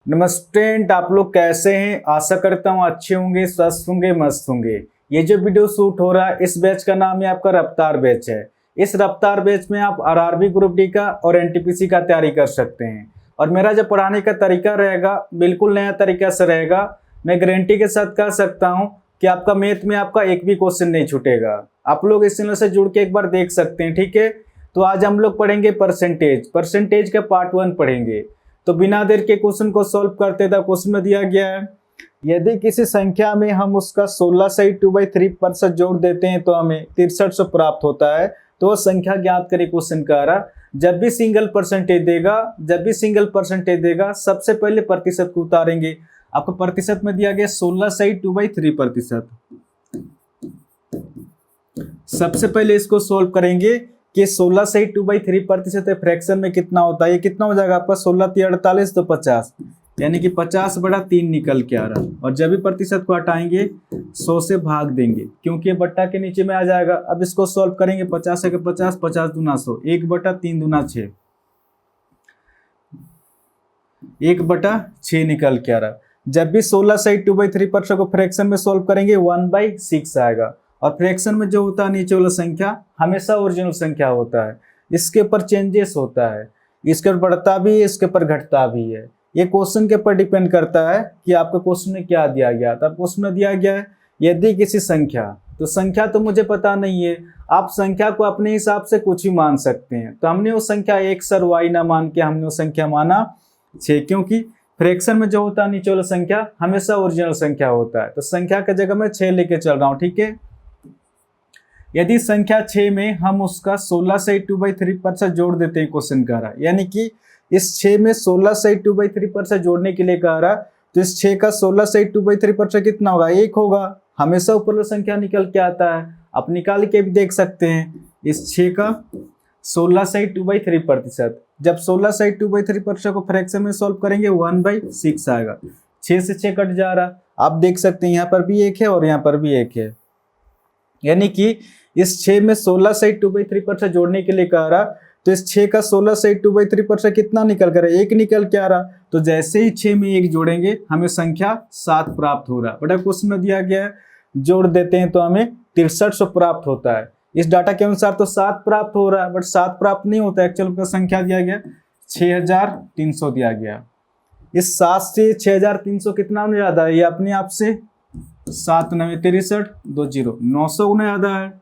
नमस्ते, आप लोग कैसे हैं। आशा करता हूँ अच्छे होंगे, स्वस्थ होंगे, मस्त होंगे। ये जो वीडियो शूट हो रहा है इस बैच का नाम है आपका रफ्तार बैच है। इस रफ्तार बैच में आप आरआरबी ग्रुप डी का और एनटीपीसी का तैयारी कर सकते हैं। और मेरा जो पढ़ाने का तरीका रहेगा बिल्कुल नया तरीका से रहेगा। मैं गारंटी के साथ कह सकता हूँ कि आपका मैथ में आपका एक भी क्वेश्चन नहीं छूटेगा। आप लोग इस चैनल से जुड़ के एक बार देख सकते हैं, ठीक है। तो आज हम लोग पढ़ेंगे परसेंटेज का पार्ट 1 पढ़ेंगे। तो बिना देर के क्वेश्चन को सॉल्व करते था। क्वेश्चन में दिया गया है, यदि किसी संख्या में हम उसका 16 से 2/3% जोड़ देते हैं तो हमें 6300 प्राप्त होता है। तो वह संख्या ज्ञात करें। क्वेश्चन कह रहा जब भी सिंगल परसेंटेज देगा सबसे पहले प्रतिशत को उतारेंगे। आपको प्रतिशत में दिया गया 16 से 2/3%। सबसे पहले इसको सॉल्व करेंगे कि 16 से 2/3% फ्रैक्शन में कितना होता है। ये कितना हो जाएगा आपका 16 × 48 तो 50, यानी कि 50/3 निकल के आ रहा है। और जब भी प्रतिशत को हटाएंगे 100 से भाग देंगे क्योंकि ये बट्टा के नीचे में आ जाएगा। अब इसको सॉल्व करेंगे 50 से 50, 50 दूना 100, 1/3 दूना 6, 1/6 निकल के आ रहा है। जब भी 16 से 2/3% को फ्रैक्शन में सॉल्व करेंगे 1/6 आएगा। और फ्रैक्शन में जो होता है नीचे वाला संख्या हमेशा ओरिजिनल संख्या होता है। इसके ऊपर चेंजेस होता है, इसके ऊपर बढ़ता भी है, इसके ऊपर घटता भी है। ये क्वेश्चन के ऊपर डिपेंड करता है कि आपका क्वेश्चन में क्या दिया गया। तो क्वेश्चन में दिया गया है यदि किसी संख्या, तो संख्या तो मुझे पता नहीं है। आप संख्या को अपने हिसाब से कुछ भी मान सकते हैं। तो हमने वो संख्या x और y ना मान के हमने वो संख्या माना 6, क्योंकि फ्रैक्शन में जो होता है नीचे वाला संख्या हमेशा ओरिजिनल संख्या होता है। तो संख्या की जगह मैं 6 लेके चल रहा हूँ, ठीक है। यदि संख्या 6 में हम उसका 16 से 2/3% जोड़ देते हैं, क्वेश्चन कह रहा है, यानी कि इस 6 में 16 से 2/3% जोड़ने के लिए कह रहा, तो इस 6 का 16 से 2/3% कितना होगा, 1 होगा। हमेशा ऊपर वाला संख्या निकल के आता है, आप निकाल के भी देख सकते हैं। इस 6 का 16 से 2/3%, जब 16 से 2/3% को फ्रैक्शन में सॉल्व करेंगे 1/6 आएगा। 6 से 6 कट जा रहा, आप देख सकते हैं यहाँ पर भी 1 है और यहाँ पर भी 1 है। यानी कि इस 6 में 16 से 2/3% जोड़ने के लिए कह रहा, तो इस 6 का 16 से 2/3% कितना निकल कर 1 निकल के आ रहा। तो जैसे ही 6 में 1 जोड़ेंगे हमें संख्या 7 प्राप्त हो रहा। बड़ा क्वेश्चन में दिया गया है जोड़ देते हैं तो हमें 6300 प्राप्त होता है। इस डाटा के अनुसार तो 7 प्राप्त हो रहा है, बट 7 प्राप्त नहीं होता। एक्चुअल का संख्या दिया गया 6300 दिया गया। इस 7 से 6300 कितना होने ज्यादा है, ये अपने आप से 7 9 63 2 0 900 गुना ज्यादा है।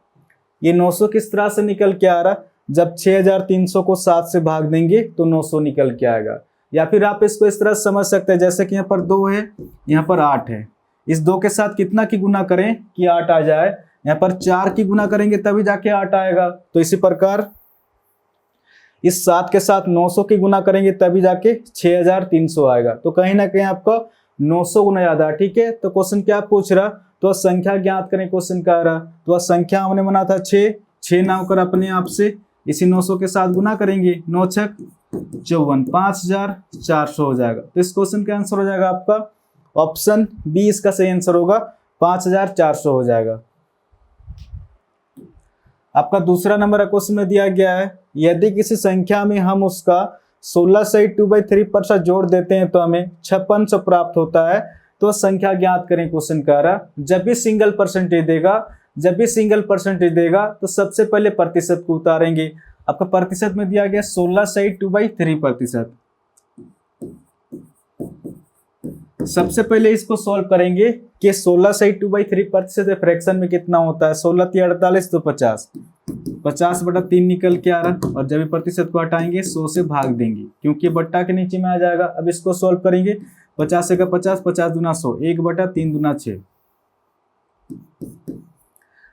ये 900 किस तरह से निकल के आ रहा, जब 6300 को 7 से भाग देंगे तो 900 निकल के आएगा। या फिर आप इसको इस तरह समझ सकते हैं, जैसे कि यहाँ पर 2 है, यहाँ पर 8 है। इस 2 के साथ कितना की गुना करें कि 8 आ जाए। यहाँ पर 4 की गुना करेंगे तभी जाके 8 आएगा। तो इसी प्रकार इस 7 के साथ 900 की गुना करेंगे तभी जाके 6300 आएगा। तो कहीं ना कहीं आपका 900 गुना ज्यादा, ठीक है। तो क्वेश्चन क्या पूछ रहा, तो संख्या ज्ञात करें, क्वेश्चन कह रहा। तो संख्या हमने बना था 6 ना होकर अपने आप से इसी 900 के साथ गुना करेंगे, 9 6 54, 5400 हो जाएगा। तो इस क्वेश्चन का आंसर हो जाएगा आपका ऑप्शन बी, इसका सही आंसर होगा 5400 हो जाएगा। आपका दूसरा नंबर क्वेश्चन में दिया गया है, यदि किसी संख्या में हम उसका 16 से 2/3% जोड़ देते हैं तो हमें 5600 प्राप्त होता है। तो संख्या ज्ञात करें, क्वेश्चन कह रहा जब भी सिंगल परसेंटेज देगा तो सबसे पहले प्रतिशत को उतारेंगे। आपका प्रतिशत में दिया गया 16 से 2/3%। सबसे पहले इसको सॉल्व करेंगे कि 16 से 2/3% फ्रैक्शन में कितना होता है। 16 × 48 तो 50, 50/3 निकल के आ रहा। और जब भी प्रतिशत को हटाएंगे 100 से भाग देंगे क्योंकि बट्टा के नीचे में आ जाएगा। अब इसको सॉल्व करेंगे 50 से 50, 50 दूना 100, 1/3 दूना 6।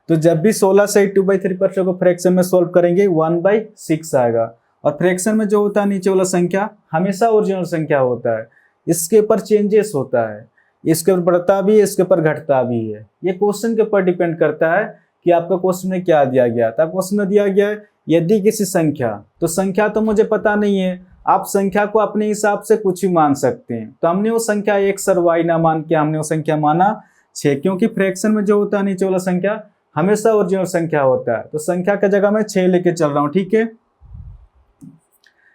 तो जब भी 16 से 2/3% को फ्रैक्शन में सॉल्व करेंगे 1/6 आएगा। और फ्रैक्शन में जो होता है नीचे वाला संख्या हमेशा ओरिजिनल संख्या होता है, इसके ऊपर चेंजेस होता है, इसके ऊपर बढ़ता भी है, इसके ऊपर घटता भी है। ये क्वेश्चन के ऊपर डिपेंड करता है कि आपका क्वेश्चन में क्या दिया गया था। क्वेश्चन में दिया गया है यदि किसी संख्या, तो संख्या तो मुझे पता नहीं है। आप संख्या को अपने हिसाब से कुछ भी मान सकते हैं। तो हमने वो संख्या x और y ना मान के हमने वो संख्या माना 6, क्योंकि फ्रैक्शन में जो होता है नीचे वाला संख्या हमेशा ओरिजिनल संख्या होता है। तो संख्या की जगह मैं 6 लेके चल रहा हूँ, ठीक है।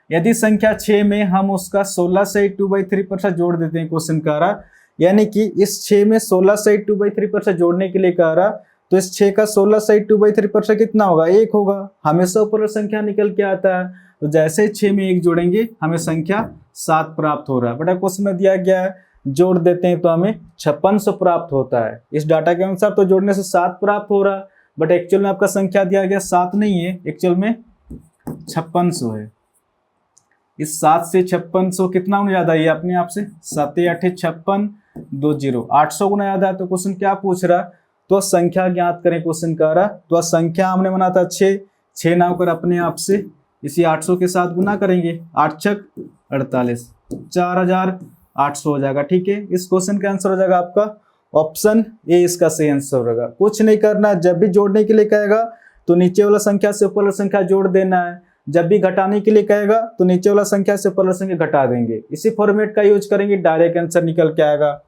यदि संख्या 6 में हम उसका 16 सहित 2/3 जोड़ देते हैं, क्वेश्चन कह रहा यानी कि इस 6 में 16 सहित 2/3 जोड़ने के लिए कह रहा, तो इस 6 का 16 सहित 2/3 कितना होगा, 1 होगा। हमेशा ऊपर संख्या निकल के आता है, तो जैसे 6 में 1 जोड़ेंगे हमें संख्या 7 प्राप्त हो रहा है। बेटा क्वेश्चन में दिया गया है, जोड़ देते हैं तो हमें 5600 प्राप्त होता है। इस डाटा के अनुसार तो जोड़ने से 7 प्राप्त हो रहा, बट एक्चुअल में आपका संख्या दिया गया 7 नहीं है, एक्चुअल में 5600 है। इस 7 से 5600 कितना होना याद है अपने आप से, 7 8 56 2 0 800 गुना याद है। तो क्वेश्चन क्या पूछ रहा, तो संख्या ज्ञात करें, क्वेश्चन कह रहा। तो संख्या हमने बना था 6 ना होकर अपने आप से इसी 800 के साथ गुना करेंगे, 8 छक 48 4800 हो जाएगा। ठीक है, इस क्वेश्चन का आंसर हो जाएगा आपका ऑप्शन ए, इसका सही आंसर होगा। कुछ नहीं करना, जब भी जोड़ने के लिए कहेगा तो नीचे वाला संख्या से ऊपर वाला संख्या जोड़ देना है, जब भी घटाने के लिए कहेगा तो नीचे वाला संख्या से ऊपर वाला संख्या घटा देंगे। इसी फॉर्मेट का यूज करेंगे, डायरेक्ट आंसर निकल के आएगा।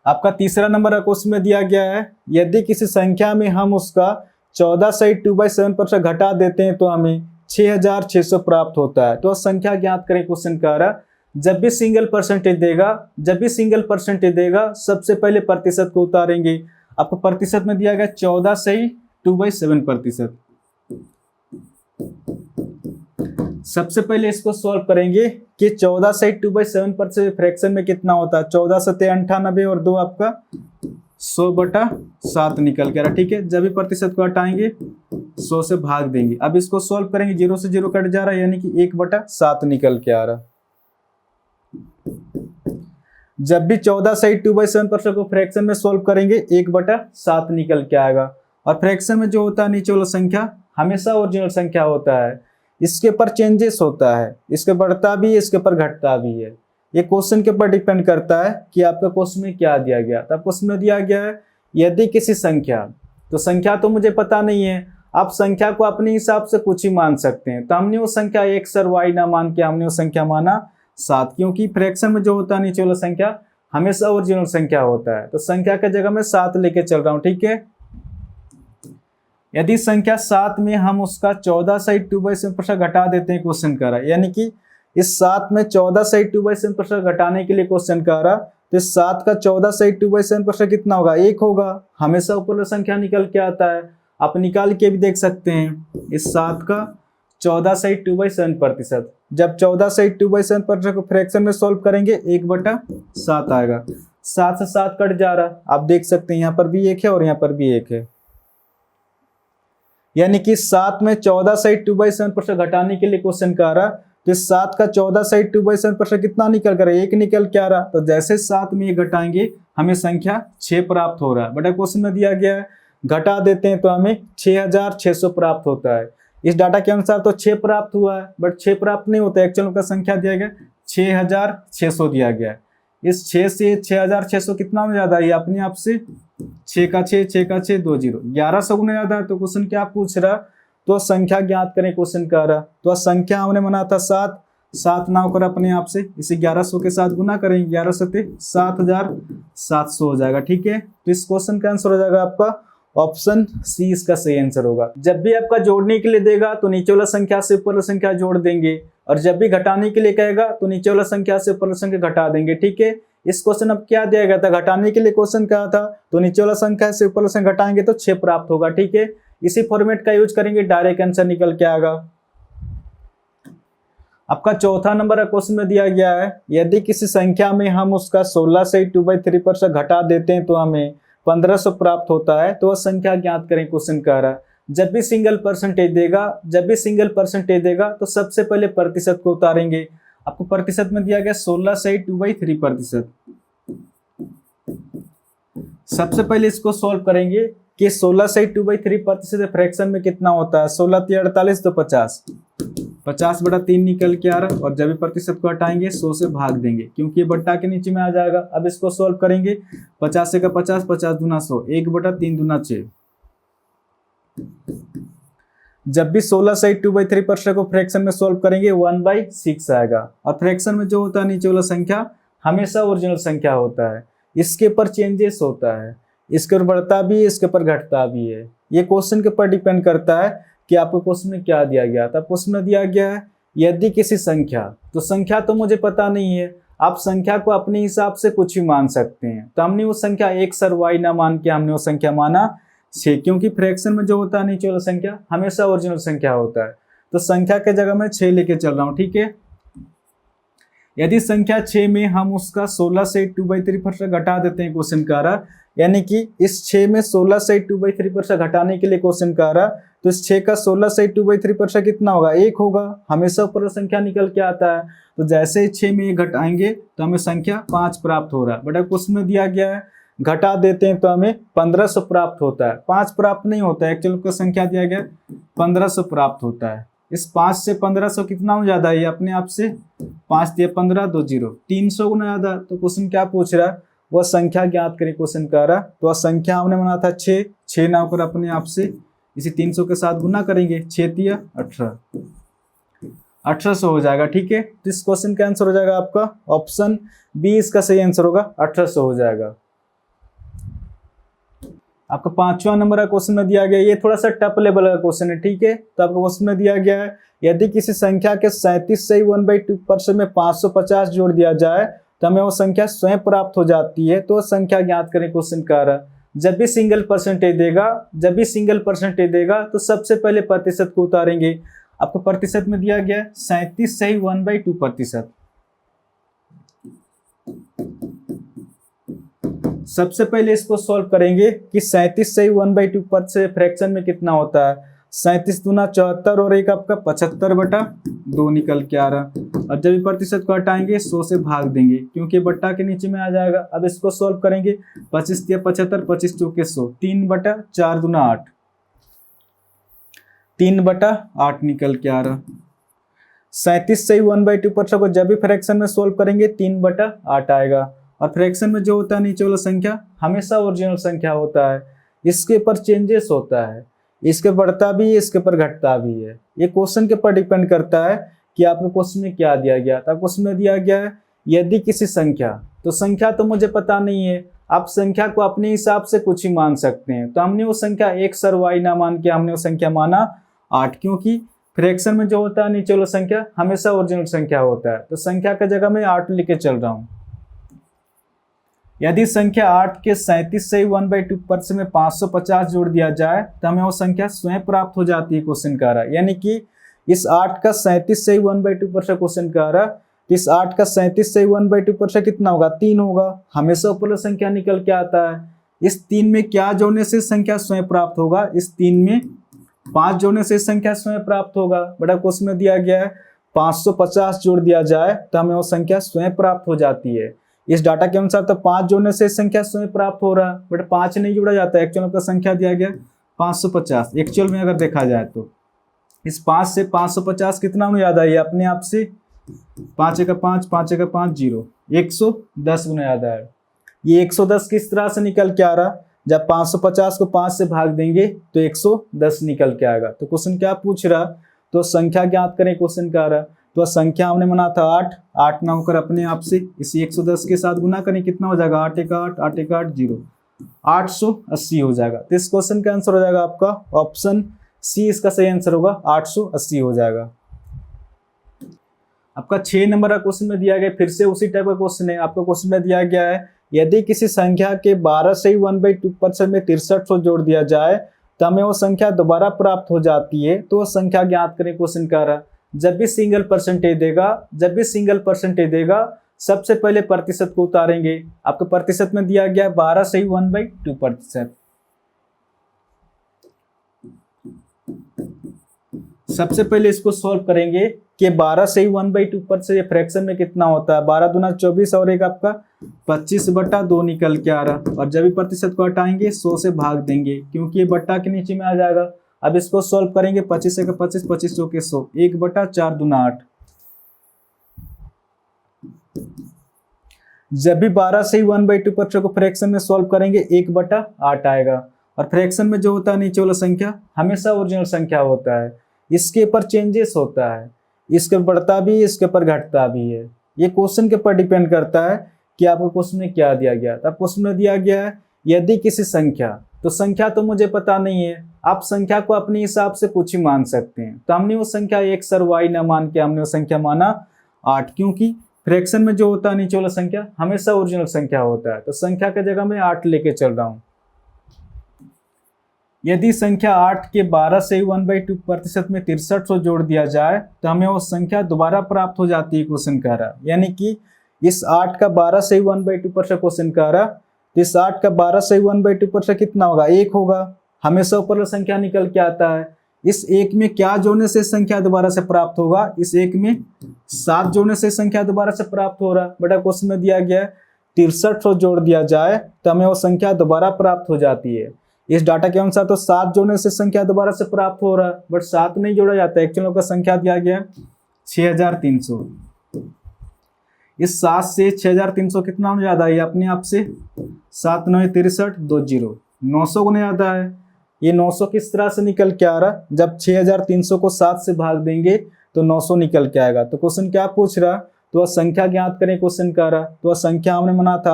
आपका तीसरा नंबर क्वेश्चन में दिया गया है, यदि किसी संख्या में हम उसका 14 सहित 2/7 घटा देते हैं तो हमें 6600 प्राप्त होता है। तो संख्या ज्ञात करें, क्वेश्चन कह रहा। जब भी सिंगल परसेंटेज देगा सबसे पहले प्रतिशत को उतारेंगे। आपको प्रतिशत में दिया गया 14 सहित 2/7। सबसे पहले इसको सॉल्व करेंगे कि 14 सहित 2/7 फ्रैक्शन में कितना होता है, 14 सत्ते 98 और 2 आपका 100/7 निकल के आ रहा। ठीक है, जब भी प्रतिशत को हटाएंगे 100 से भाग देंगे। अब इसको सॉल्व करेंगे, 0 से 0 कट जा रहा है, यानी कि 1/7 निकल के आ रहा। जब भी 14 सहित 2/7 को फ्रैक्शन में सॉल्व करेंगे 1/7 निकल के आएगा। और फ्रैक्शन में जो होता है नीचे वाला संख्या हमेशा ओरिजिनल संख्या होता है, इसके ऊपर चेंजेस होता है, इसके बढ़ता भी है, इसके ऊपर घटता भी है। ये क्वेश्चन के ऊपर डिपेंड करता है कि आपका क्वेश्चन में क्या दिया गया। तब क्वेश्चन में दिया गया है यदि किसी संख्या, तो संख्या तो मुझे पता नहीं है, आप संख्या को अपने हिसाब से कुछ ही मान सकते हैं। तो हमने वो संख्या x और y ना मान के हमने वो संख्या माना 7, क्योंकि फ्रैक्शन में जो होता है नीचे वाला संख्या हमेशा ओरिजिनल संख्या होता है। तो संख्या के जगह में 7 लेके चल रहा हूँ। ठीक है, यदि संख्या 7 में हम उसका 14 सहित 2/7 घटा देते हैं, क्वेश्चन कर रहा है, यानी कि इस 7 में 14 सहित 2/7 घटाने के लिए क्वेश्चन कर रहा, तो इस 7 का 14 सहित 2/7 कितना होगा, 1 होगा। हमेशा ऊपर संख्या निकल के आता है, आप निकाल के भी देख सकते हैं। इस 7 का 14 सहित 2/7, जब 14 सहित 2/7 को फ्रैक्शन में सॉल्व करेंगे 1/7 आएगा। 7 से 7 कट जा रहा, आप देख सकते हैं यहाँ पर भी 1 है और यहाँ पर भी 1 है, यानी कि 7 में 14 सहित 2/7 घटाने के लिए क्वेश्चन का आ रहा, तो इस 7 का 14 सहित 2/7 कितना निकल कर 1 निकल के आ रहा। तो जैसे 7 में 1 घटाएंगे हमें संख्या 6 प्राप्त हो रहा है। बटा क्वेश्चन में दिया गया है, घटा देते हैं तो हमें 6600 प्राप्त होता है। इस डाटा के अनुसार तो 6 प्राप्त हुआ है, बट 6 प्राप्त नहीं होता है, एक्चुअल का संख्या दिया गया 6600 दिया गया है। इस 6 से 6600 कितना में ज्यादा है, अपने आप से 6 का 6 2 0 1100 गुना ज्यादा है। तो क्वेश्चन क्या पूछ रहा, तो संख्या ज्ञात करें, क्वेश्चन कह रहा। तो संख्या हमने बना था 7 ना होकर अपने आप से इसे 1100 के साथ गुना करेंगे, 11 से 7700 हो जाएगा। ठीक है, तो इस क्वेश्चन का आंसर हो जाएगा आपका ऑप्शन सी, इसका सही आंसर होगा। जब भी आपका जोड़ने के लिए देगा तो नीचे वाला संख्या से ऊपर वाला संख्या जोड़ देंगे, और जब भी घटाने के लिए कहेगा तो नीचे वाला संख्या से ऊपर वाला संख्या घटा देंगे। ठीक है, इस क्वेश्चन अब क्या दिया गया था, घटाने के लिए क्वेश्चन कहा था, तो नीचे वाला संख्या से ऊपर वाला संख्या घटाएंगे तो 6 प्राप्त होगा। ठीक है, इसी फॉर्मेट का यूज करेंगे, डायरेक्ट आंसर निकल के आएगा। आपका चौथा नंबर क्वेश्चन में दिया गया है, यदि किसी संख्या में हम उसका 16 से 2/3 घटा देते हैं तो हमें 1500 प्राप्त होता है। तो वह संख्या ज्ञात करें, क्वेश्चन कह रहा है। जब भी सिंगल परसेंटेज देगा तो सबसे पहले प्रतिशत को उतारेंगे। आपको प्रतिशत में दिया गया 16 से 2/3। सबसे पहले इसको सॉल्व करेंगे कि 16 से 2/3 फ्रैक्शन में कितना होता है, 16 × 48 तो 50/3 निकल के आ रहा। और जब भी प्रतिशत को हटाएंगे 100 से भाग देंगे, क्योंकि ये बट्टा के नीचे में आ जाएगा। अब इसको सॉल्व करेंगे, 50 का 50 50 दूना 100, 1/3 दूना 6। जब भी 16 से 2/3 को फ्रैक्शन में सॉल्व करेंगे 1/6 आएगा। और फ्रैक्शन में जो होता है नीचे वाला संख्या हमेशा ओरिजिनल संख्या होता है, इसके ऊपर चेंजेस होता है, इसके ऊपर बढ़ता भी है, इसके ऊपर घटता भी है। ये क्वेश्चन के ऊपर डिपेंड करता है कि आपको क्वेश्चन में क्या दिया गया था। क्वेश्चन में दिया गया है यदि किसी संख्या, तो संख्या तो मुझे पता नहीं है, आप संख्या को अपने हिसाब से कुछ भी मान सकते हैं। तो हमने वो संख्या x और y ना मान के हमने वो संख्या माना 6, क्योंकि फ्रैक्शन में जो होता है नीचे वाला संख्या हमेशा ओरिजिनल संख्या होता है। तो संख्या के जगह मैं 6 लेके चल रहा हूँ, ठीक है। यदि संख्या 6 में हम उसका 16 से 2/3 घटा देते हैं क्वेश्चन का रहा, यानी कि इस 6 में 16 से 2/3 घटाने के लिए क्वेश्चन का रहा, तो इस 6 का 16 से 2/3 कितना होगा, 1 होगा। हमेशा ऊपर संख्या निकल के आता है, तो जैसे ही 6 में 1 घटाएंगे तो हमें संख्या 5 प्राप्त हो रहा है। बट क्वेश्चन में दिया गया है घटा देते हैं तो हमें 1500 प्राप्त होता है, 5 प्राप्त नहीं होता है। एक्चुअल का संख्या दिया गया 1500 प्राप्त होता है। इस 5 से 1500 कितना हो ज्यादा है, अपने आप से 5 दिया 15 2 0 300 गुना ज्यादा। तो क्वेश्चन क्या पूछ रहा है, वह संख्या ज्ञात करें क्वेश्चन का रहा। तो वह संख्या हमने बना था 6 ना होकर अपने आप से इसे 300 के साथ गुना करेंगे, 6 दिया 18, 1800 हो जाएगा, ठीक है। तो इस क्वेश्चन का आंसर हो जाएगा आपका ऑप्शन बी, इसका सही आंसर होगा 1800 हो जाएगा। आपका 5वां नंबर का क्वेश्चन में दिया गया, ये थोड़ा सा टफ लेवल का क्वेश्चन है, ठीक है। तो आपको क्वेश्चन में दिया गया है यदि किसी संख्या के 37 से 1/2% में 550 जोड़ दिया जाए तो हमें वो संख्या स्वयं प्राप्त हो जाती है। तो संख्या ज्ञात करें क्वेश्चन का रहा। जब भी सिंगल परसेंटेज देगा तो सबसे पहले प्रतिशत को उतारेंगे। आपको प्रतिशत में दिया गया 37 से 1/2%। सबसे पहले इसको सॉल्व करेंगे कि 37 से 1/2% फ्रैक्शन में कितना होता है। 37 दूना 74 और एक आपका 75/2 निकल के आ रहा। अब जब प्रतिशत को हटाएंगे 100 से भाग देंगे, क्योंकि बट्टा के नीचे में आ जाएगा। अब इसको सॉल्व करेंगे, 25 या 75, 25 चौके 100, 3/4 दूना 8, 3/8 निकल के आ रहा। 37 से 1/2% को जब भी फ्रैक्शन में सॉल्व करेंगे 3/8 आएगा। और फ्रैक्शन में जो होता है नीचे वाला संख्या हमेशा ओरिजिनल संख्या होता है, इसके ऊपर चेंजेस होता है, इसके बढ़ता भी है, इसके ऊपर घटता भी है। ये क्वेश्चन के ऊपर डिपेंड करता है कि आपको क्वेश्चन में क्या दिया गया था। क्वेश्चन में दिया गया है यदि किसी संख्या, तो संख्या तो मुझे पता नहीं है, आप संख्या को अपने हिसाब से कुछ ही मान सकते हैं। तो हमने वो संख्या x और y ना मान के हमने वो संख्या माना 8, क्योंकि फ्रैक्शन में जो होता है नीचे वाला संख्या हमेशा ओरिजिनल संख्या होता है। तो संख्या की जगह मैं 8 लेके चल रहा हूँ। यदि संख्या 8 के 37 से 1/2% में 550 जोड़ दिया जाए तो हमें वो संख्या स्वयं प्राप्त हो जाती है क्वेश्चन का रहा। यानी कि इस 8 का 37 से 1/2% क्वेश्चन का रहा, तो इस 8 का 37 से 1/2% कितना होगा, 3 होगा। हमेशा ऊपर संख्या निकल के आता है। इस 3 में क्या जोड़ने से संख्या स्वयं प्राप्त होगा, इस 3 में 5 जोड़ने से संख्या स्वयं प्राप्त होगा। बड़ा क्वेश्चन में दिया गया है 550 जोड़ दिया जाए तो हमें वो संख्या स्वयं प्राप्त हो जाती है। इस डाटा के अनुसार तो 5 जोड़ने से संख्या स्वयं प्राप्त हो रहा है, बट 5 नहीं जोड़ा जाता है। एक्चुअल का संख्या दिया गया 550। एक्चुअल में अगर देखा जाए तो इस 5 से 550 कितना हमें याद आया अपने आप से, 5 का 5, 5 का 5 0, 110 गुना याद आया। ये 110 किस तरह से निकल के आ रहा, जब 550 को 5 से भाग देंगे तो 110 निकल के आएगा। तो क्वेश्चन क्या पूछ रहा, तो संख्या ज्ञात करें क्वेश्चन का आ रहा। तो संख्या हमने बना था 8 ना होकर अपने आप से इसी 110 के साथ गुना करें, कितना हो जाएगा 8 1 8, 8 1 8 0, 880 हो जाएगा। तो इस क्वेश्चन का आंसर हो जाएगा आपका ऑप्शन सी, इसका सही आंसर होगा 880 हो जाएगा। आपका 6 नंबर का क्वेश्चन में दिया गया, फिर से उसी टाइप का क्वेश्चन है। आपका क्वेश्चन में दिया गया है यदि किसी संख्या के 12 से 1/2% में 6300 जोड़ दिया जाए तो हमें वो संख्या दोबारा प्राप्त हो जाती है। तो वो संख्या ज्ञात करें क्वेश्चन का रहा। जब भी सिंगल परसेंटेज देगा सबसे पहले प्रतिशत को उतारेंगे। आपके प्रतिशत में दिया गया 12 से 1/2%। सबसे पहले इसको सॉल्व करेंगे कि 12 से 1/2% ये फ्रैक्शन में कितना होता है। 12 दूना 24 और एक आपका 25/2 निकल के आ रहा। और जब भी प्रतिशत को हटाएंगे 100 से भाग देंगे, क्योंकि ये बट्टा के नीचे में आ जाएगा। अब इसको सॉल्व करेंगे, 25 से 25, 25 चौके 100, 1/4 दूना 8। जब भी 12 से 1/2% को फ्रैक्शन में सॉल्व करेंगे 1/8 आएगा। और फ्रैक्शन में जो होता है नीचे वाला संख्या हमेशा ओरिजिनल संख्या होता है, इसके ऊपर चेंजेस होता है, इसके बढ़ता भी है, इसके ऊपर घटता भी है। ये क्वेश्चन के ऊपर डिपेंड करता है कि आपको क्वेश्चन में क्या दिया गया। तब क्वेश्चन में दिया गया है यदि किसी संख्या, तो संख्या तो मुझे पता नहीं है, आप संख्या को अपने हिसाब से कुछ ही मान सकते हैं। तो हमने वो संख्या x और y ना मान के हमने वो संख्या माना 8, क्योंकि फ्रैक्शन में जो होता है नीचे वाला संख्या हमेशा ओरिजिनल संख्या होता है। तो संख्या की जगह मैं 8 लेके चल रहा हूँ। यदि संख्या 8 के 12 से 1/2% में 6300 जोड़ दिया जाए तो हमें वो संख्या दोबारा प्राप्त हो जाती है, क्वेश्चन कह रहा। यानी कि इस 8 का 12 से 1/2% क्वेश्चन कह रहा, तो इस 8 का 12 से 1/2% कितना होगा, 1 होगा। हमेशा ऊपर संख्या निकल के आता है। इस 1 में क्या जोड़ने से संख्या दोबारा से प्राप्त होगा, इस 1 में 7 जोड़ने से संख्या दोबारा से प्राप्त हो रहा। बेटा क्वेश्चन में दिया गया है 6300 जोड़ दिया जाए तो हमें वो संख्या दोबारा प्राप्त हो जाती है। इस डाटा के अनुसार तो 7 जोड़ने से संख्या दोबारा से प्राप्त हो रहा है, बट 7 नहीं जोड़ा जाता है। एक्चुअली का संख्या दिया गया 6300। इस 7 से 6300 कितना होने ज्यादा है, अपने आप से 7 9 63 2 0 900 गुना ज्यादा है। ये 900 किस तरह से निकल के आ रहा, जब 6300 को 7 से भाग देंगे तो 900 निकल के आएगा। तो क्वेश्चन क्या पूछ रहा, तो वह संख्या ज्ञात करें, क्वेश्चन कह रहा। तो वह संख्या हमने मना था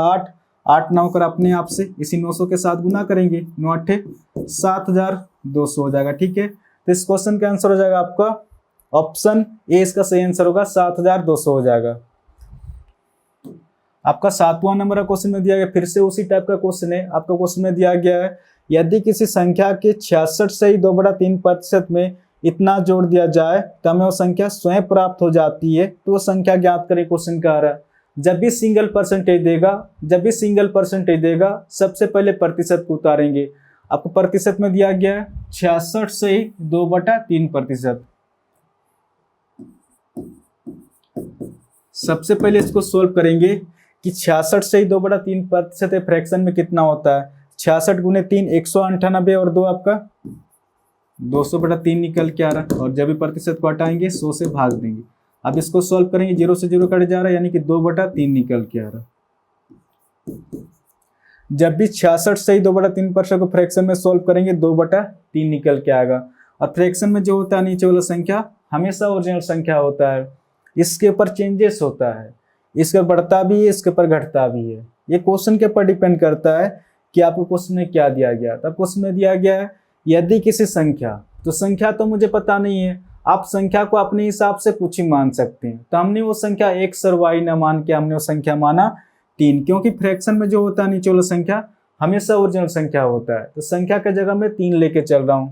8 9 कर अपने आप से इसी 900 के साथ गुना करेंगे, 9 8 7200 हो जाएगा। ठीक है, तो इस क्वेश्चन का आंसर हो जाएगा आपका ऑप्शन ए, इसका सही आंसर होगा 7200 हो जाएगा। आपका 7वां नंबर का क्वेश्चन में दिया गया, फिर से उसी टाइप का क्वेश्चन है। आपका क्वेश्चन में दिया गया है यदि किसी संख्या के 66 से 2/3% में इतना जोड़ दिया जाए तो हमें वो संख्या स्वयं प्राप्त हो जाती है। तो वो संख्या ज्ञात करें, क्वेश्चन का आ रहा है। जब भी सिंगल परसेंटेज देगा सबसे पहले प्रतिशत को उतारेंगे। आपको प्रतिशत में दिया गया है 66 से 2/3%। सबसे पहले इसको सोल्व करेंगे कि 66 से 2/3% फ्रैक्शन में कितना होता है। 66 गुने 3 198 और 2 आपका 200/3 निकल के आ रहा। और जब भी प्रतिशत को हटाएंगे 100 से भाग देंगे। अब इसको सॉल्व करेंगे, 0 से 0 कट जा रहा है, यानी कि 2/3 निकल के आ रहा। जब भी 66 से 2/3% को फ्रैक्शन में सॉल्व करेंगे 2/3 निकल के आएगा। और फ्रैक्शन में जो होता है नीचे वाला संख्या हमेशा ओरिजिनल संख्या होता है। इसके ऊपर चेंजेस होता है, इसके बढ़ता भी है, इसके ऊपर घटता भी है। ये क्वेश्चन के ऊपर डिपेंड करता है कि आपको क्वेश्चन में क्या दिया गया। तब क्वेश्चन में दिया गया है यदि किसी संख्या, तो संख्या तो मुझे पता नहीं है, आप संख्या को अपने हिसाब से कुछ ही मान सकते हैं। तो हमने वो संख्या x और y ना मान के हमने वो संख्या माना 3, क्योंकि फ्रैक्शन में जो होता है नीचे वाला संख्या हमेशा ओरिजिनल संख्या होता है। तो संख्या की जगह में 3 लेके चल रहा हूं।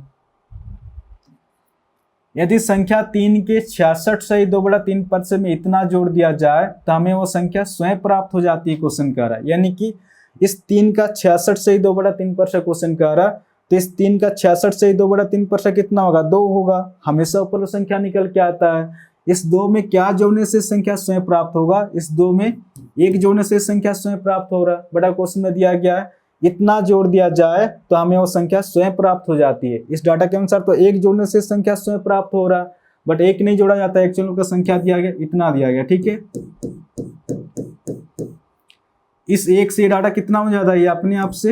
यदि संख्या 3 के 66 से 2/3% में इतना जोड़ दिया जाए तो हमें वो संख्या स्वयं प्राप्त हो जाती है, क्वेश्चन कह रहा है। यानी कि इस 3 का 66 से 2/3% क्वेश्चन कह रहा, तो इस 3 का 66 से 2/3% कितना होगा, 2 होगा। हमेशा ऊपर संख्या निकल के आता है। इस 2 में क्या जोड़ने से संख्या स्वयं प्राप्त होगा, इस 2 में 1 जोड़ने से संख्या स्वयं प्राप्त हो रहा। बड़ा क्वेश्चन में दिया गया है इतना जोड़ दिया जाए तो हमें वो संख्या स्वयं प्राप्त हो जाती है। इस डाटा के अनुसार तो 1 जोड़ने से संख्या स्वयं प्राप्त हो रहा, बट 1 नहीं जोड़ा जाता है। एक्चुअल का संख्या दिया गया इतना दिया गया। ठीक है, इस 1 से डाटा कितना हो जाता है, ये अपने आप से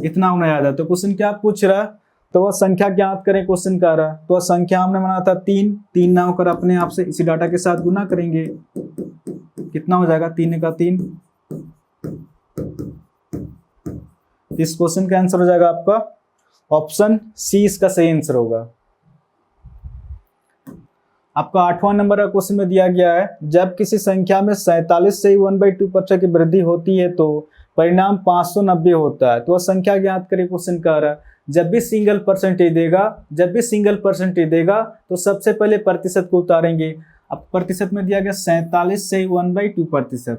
इतना होना याद है। तो क्वेश्चन क्या पूछ रहा है, तो वह संख्या ज्ञात करें, क्वेश्चन कर रहा है। तो वह संख्या हमने बना था 3 ना होकर अपने आप से इसी डाटा के साथ गुना करेंगे, कितना हो जाएगा 3 का 3। इस क्वेश्चन का आंसर हो जाएगा आपका ऑप्शन सी, इसका सही आंसर होगा। आपका 8वां नंबर का क्वेश्चन में दिया गया है जब किसी संख्या में 47 से 1/2% की वृद्धि होती है तो परिणाम 590 होता है। तो वह संख्या ज्ञात करें, क्वेश्चन कह रहा है। जब भी सिंगल परसेंटेज देगा तो सबसे पहले प्रतिशत को उतारेंगे। अब प्रतिशत में दिया गया 47 से 1/2%।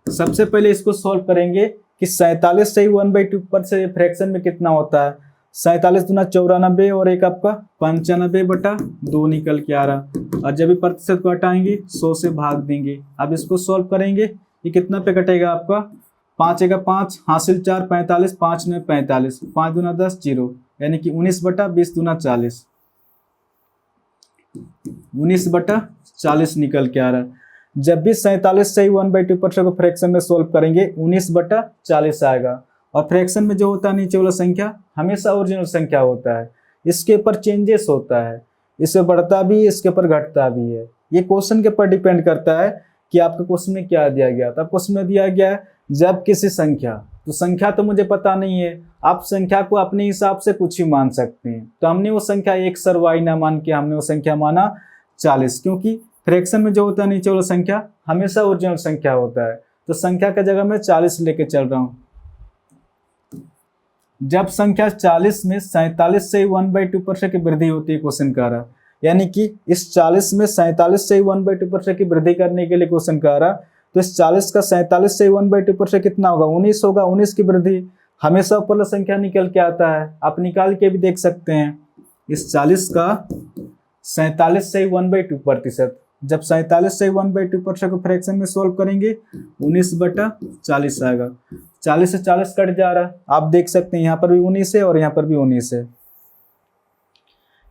सबसे पहले इसको सॉल्व करेंगे कि 47 से 1/2% फ्रैक्शन में कितना होता है। 47 दूना 94 और एक आपका 95/2 निकल के आ रहा। और जब भी प्रतिशत को हटाएंगे 100 से भाग देंगे। अब इसको सॉल्व करेंगे, ये कितना पे कटेगा आपका 5 एक 5 हासिल 4 45 5 9 45 5 दूना 10 0, यानी कि 19/20 दूना 40 19/40 निकल के आ रहा। जब भी 47 से 1/2% को फ्रैक्शन में सोल्व करेंगे 19/40 आएगा। और फ्रैक्शन में जो होता है नीचे वाला संख्या हमेशा ओरिजिनल संख्या होता है। इसके ऊपर चेंजेस होता है, इससे बढ़ता भी है, इसके ऊपर घटता भी है। ये क्वेश्चन के ऊपर डिपेंड करता है कि आपके क्वेश्चन में क्या दिया गया। तो क्वेश्चन में दिया गया है जब किसी संख्या, तो संख्या तो मुझे पता नहीं है, आप संख्या को अपने हिसाब से कुछ ही मान सकते हैं। तो हमने वो संख्या एक सरवाई ना मान के हमने वो संख्या माना 40, क्योंकि फ्रैक्शन में जो होता है नीचे वाला संख्या हमेशा ओरिजिनल संख्या होता है। तो संख्या का जगह मैं 40 लेके चल रहा हूँ। जब संख्या 40 में 47 से 1/2% की वृद्धि होती है, क्वेश्चन कह रहा, यानी कि इस 40 में 47 से 1/2% की वृद्धि करने के लिए क्वेश्चन कह रहा, तो इस 40 का 47 से 1/2% कितना होगा, 19 होगा। 19 की वृद्धि हमेशा ऊपर संख्या निकल के आता है, आप निकाल के भी देख सकते हैं। इस 40 का 47 से 1/2%, जब 47 से 1/2% को फ्रैक्शन में सोल्व करेंगे 19/40 आएगा। 40 से 40 कट जा रहा है, आप देख सकते हैं यहाँ पर भी 19 है और यहाँ पर भी 19 है,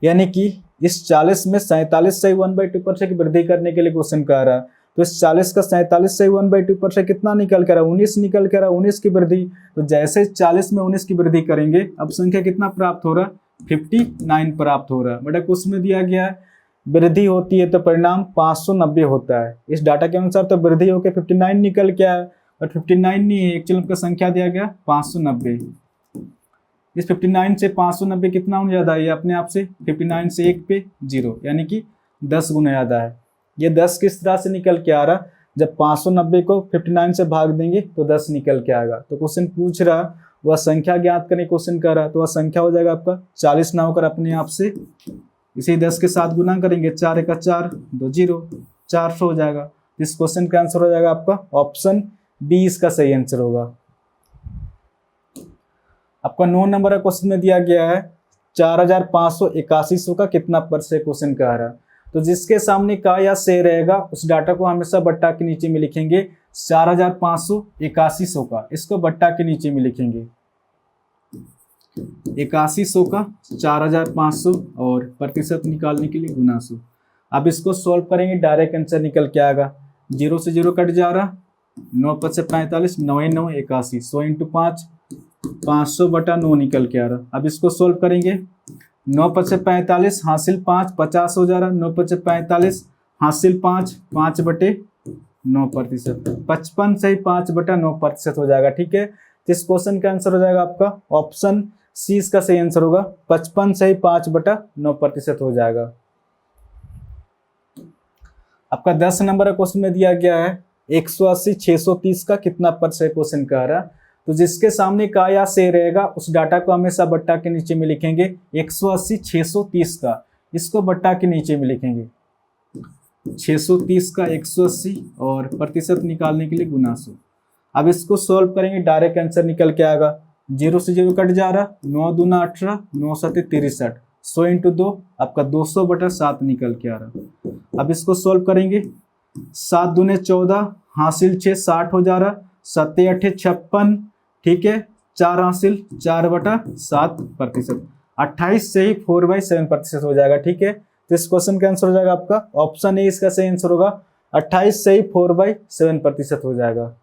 यानी कि इस 40 में 47 से 1/2% की वृद्धि करने के लिए क्वेश्चन कह रहा है। तो इस 40 का 47 से 1/2% कितना निकल कर रहा है, 19 निकल कर रहा है, 19 की वृद्धि। तो जैसे 40 में 19 की वृद्धि करेंगे, अब संख्या कितना प्राप्त हो रहा है, 59 प्राप्त हो रहा है। बेटा क्वेश्चन में दिया गया है वृद्धि होती है तो परिणाम 590 होता है। इस डाटा के अनुसार तो वृद्धि होकर 59 निकल के आया, बट 59 नहीं है, एक्चुअली उनका संख्या दिया गया 590। इस 59 से 590 कितना गुना ज़्यादा है, ये अपने आप से 59 से 1 पे 0, यानी कि 10 गुना ज़्यादा है। ये 10 किस तरह से निकल के आ रहा, जब 590 को 59 से भाग देंगे तो 10 निकल के आएगा। तो क्वेश्चन पूछ रहा वह संख्या ज्ञात करने क्वेश्चन कर रहा, तो वह संख्या हो जाएगा आपका 40 ना होकर अपने आप से इसे 10 के साथ गुना करेंगे, 4 का 4, 2 0, 400 हो जाएगा। इस क्वेश्चन का आंसर हो जाएगा आपका ऑप्शन बी, इसका सही आंसर होगा। आपका 9 नंबर का क्वेश्चन में दिया गया है 4581 का कितना परसेंट क्वेश्चन कह रहा, तो जिसके सामने का या से रहेगा उस डाटा को हमेशा बट्टा के नीचे में लिखेंगे। 4581 का इसको बट्टा के नीचे में लिखेंगे, 8100 का 4500 और प्रतिशत निकालने के लिए गुना 100। अब इसको सॉल्व करेंगे, डायरेक्ट आंसर निकल के आएगा। 0 से 0 कट जा रहा, 9 5 से 45, 9 9 81, 100 × 5, 500/9 निकल के आ रहा। अब इसको सॉल्व करेंगे, 9 5 से 45 हासिल 5, 50 हो जा रहा। 9 5 से 45 हासिल 5, 5/9%, 55 से 5/9% हो जाएगा। ठीक है, तो इस क्वेश्चन का आंसर हो जाएगा आपका ऑप्शन सी, इसका सही आंसर होगा। 55 से 5/9% हो जाएगा। आपका 10 नंबर का क्वेश्चन में दिया गया है 180 630 का कितना परसेंट क्वेश्चन कह रहा, तो जिसके सामने का या से रहेगा उस डाटा को हमेशा बट्टा के नीचे में लिखेंगे। 180 630 का इसको बट्टा के नीचे में लिखेंगे, 630 का 180 और प्रतिशत निकालने के लिए गुना 100। अब इसको सॉल्व करेंगे, डायरेक्ट आंसर निकल के आएगा। 0 से 0 कट जा रहा, 9 दूना 18, 9 7 63, 100 × 2 आपका 200/7 निकल के आ रहा। अब इसको सॉल्व करेंगे, 7 दूने 14 हासिल 6, 60 हो जा रहा, 7 8 56, ठीक है, 4 हासिल 4/7%, 28 से ही 4/7% हो जाएगा। ठीक है, तो इस क्वेश्चन का आंसर हो जाएगा आपका ऑप्शन ए, इसका सही आंसर होगा। 28 से ही 4/7% हो जाएगा।